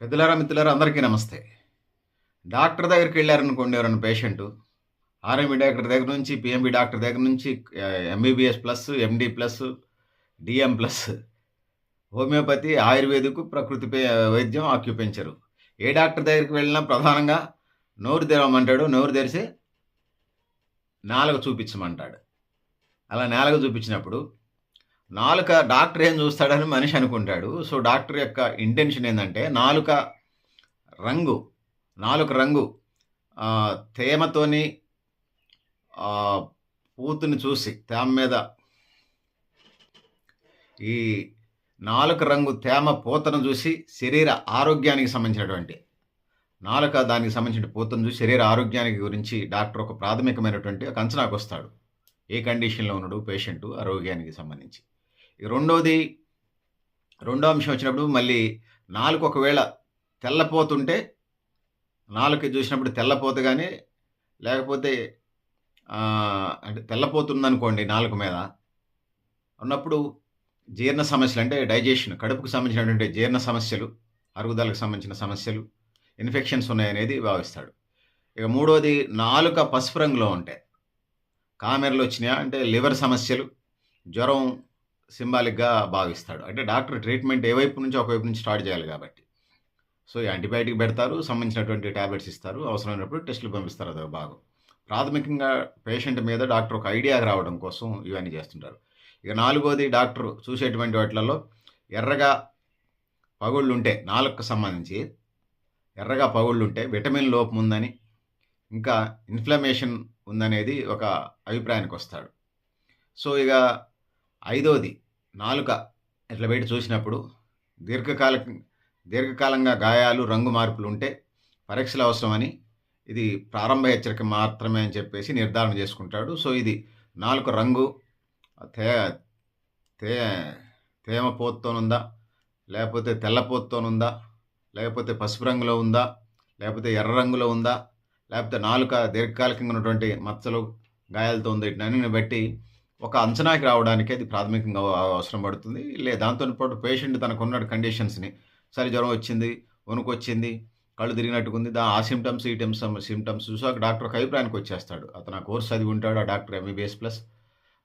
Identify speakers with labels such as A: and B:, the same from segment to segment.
A: పెద్దలారా, మిత్రులారా అందరికీ నమస్తే. డాక్టర్ దగ్గరికి వెళ్లారనుకోండి ఎవరైనా పేషెంటు, ఆర్ఎంపీ డాక్టర్ దగ్గర నుంచి, పీఎంపీ డాక్టర్ దగ్గర నుంచి MBBS plus, MD plus, DM plus, homeopathy, ayurvedic, ప్రకృతి వైద్యం, ఆక్యుపెంచరు. ఏ డాక్టర్ దగ్గరికి వెళ్ళినా ప్రధానంగా నోరు తెరవమంటాడు. నోరు తెరిసి నాలుక చూపించమంటాడు. అలా నాలుక చూపించినప్పుడు నాలుక డాక్టర్ ఏం చూస్తాడని మనిషి అనుకుంటాడు. సో, డాక్టర్ యొక్క ఇంటెన్షన్ ఏందంటే నాలుక రంగు తేమతోని పూతని చూసి తేమ మీద ఈ నాలుక రంగు తేమ పూతను చూసి శరీర ఆరోగ్యానికి సంబంధించినటువంటి దానికి సంబంధించిన పూతను చూసి శరీర ఆరోగ్యానికి గురించి డాక్టర్ ఒక ప్రాథమికమైనటువంటి ఒక అంచనాకు వస్తాడు. ఏ కండిషన్‌లో ఉన్నాడు పేషెంటు ఆరోగ్యానికి సంబంధించి. ఇక రెండో అంశం వచ్చినప్పుడు మళ్ళీ నాలుక ఒకవేళ తెల్లపోతుంటే నాలుక చూసినప్పుడు తెల్లపోత గాని లేకపోతే అంటే తెల్లపోతుందనుకోండి నాలుక మీద ఉన్నప్పుడు జీర్ణ సమస్యలు అంటే డైజెషన్ కడుపుకు సంబంధించినటువంటి జీర్ణ సమస్యలు, అరుగుదలకు సంబంధించిన సమస్యలు, ఇన్ఫెక్షన్స్ ఉన్నాయనేది భావిస్తాడు. ఇక మూడోది నాలుక పసుపు రంగులో ఉంటే కామెర్లు వచ్చినాయా అంటే లివర్ సమస్యలు, జ్వరం సింబాలిక్‌గా భావిస్తాడు. అంటే డాక్టర్ ట్రీట్మెంట్ ఏ వైపు నుంచి ఒకవైపు నుంచి స్టార్ట్ చేయాలి కాబట్టి. సో, ఈ యాంటీబయాటిక్ పెడతారు, సంబంధించినటువంటి టాబ్లెట్స్ ఇస్తారు, అవసరమైనప్పుడు టెస్టులు పంపిస్తారు అదొక భాగం. ప్రాథమికంగా పేషెంట్ మీద డాక్టర్ ఒక ఐడియాకి రావడం కోసం ఇవన్నీ చేస్తుంటారు. ఇక నాలుగోది డాక్టర్ చూసేటువంటి వాటిలలో ఎర్రగా పగుళ్ళుంటే నాలుకకు సంబంధించి ఎర్రగా పగుళ్ళుంటే విటమిన్ లోపం ఉందని, ఇంకా ఇన్‌ఫ్లమేషన్ ఉందనేది ఒక అభిప్రాయానికి వస్తాడు. సో, ఇక ఐదోది నాలుక ఇట్లా పెట్టి చూసినప్పుడు దీర్ఘకాలంగా గాయాలు, రంగు మార్పులు ఉంటే పరీక్షలు అవసరమని, ఇది ప్రారంభ హెచ్చరిక మాత్రమే అని చెప్పేసి నిర్ధారణ చేసుకుంటాడు. సో, ఇది నాలుక రంగు తే తే తేమ పోత్తోనుందా, లేకపోతే తెల్లపోత్తోనుందా, లేకపోతే పసుపు రంగులో ఉందా, లేకపోతే ఎర్ర రంగులో ఉందా, లేకపోతే నాలుక దీర్ఘకాలికంగా ఉన్నటువంటి మచ్చలు, గాయాలతో ఉందా, వీటన్నిటిని బట్టి ఒక అంచనాకి రావడానికి అది ప్రాథమికంగా అవసరం పడుతుంది. దాంతో పాటు పేషెంట్ తనకున్న కండిషన్స్‌ని జ్వరం వచ్చింది, వణుకొచ్చింది, కళ్ళు తిరిగినట్టుగుంది. ఆ సింప్టమ్స్, ఈ సింప్టమ్స్ చూసాక డాక్టర్ ఒక అభిప్రాయానికి వచ్చేస్తాడు. అతను ఆ కోర్స్ చదివి ఉంటాడు. ఆ డాక్టర్ ఎంబీబీఎస్ ప్లస్,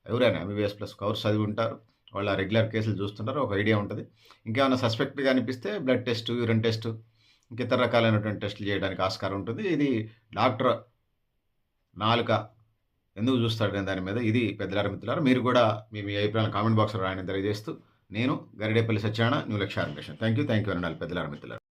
A: ఎవరైనా ఎంబీబీఎస్ ప్లస్ కోర్స్ చదివి ఉంటారు. వాళ్ళు ఆ రెగ్యులర్ కేసులు చూస్తుంటారు. ఒక ఐడియా ఉంటుంది. ఇంకేమైనా సస్పెక్ట్‌గా అనిపిస్తే బ్లడ్ టెస్ట్, యూరిన్ టెస్ట్, ఇంక ఇతర రకాలైనటువంటి టెస్టులు చేయడానికి ఆస్కారం ఉంటుంది. ఇది డాక్టర్ నాలుక ఎందుకు చూస్తాడనే దాని మీద ఇది పెద్దలారా, మిత్రులారా మీరు కూడా మీ అభిప్రాయాలను కామెంట్ బాక్స్‌లో రాయని తెలియజేస్తూ, నేను Garidepalli Satyanarayana, new Lakshya organization. Thank you very much పెద్దలారా, మిత్రులారా.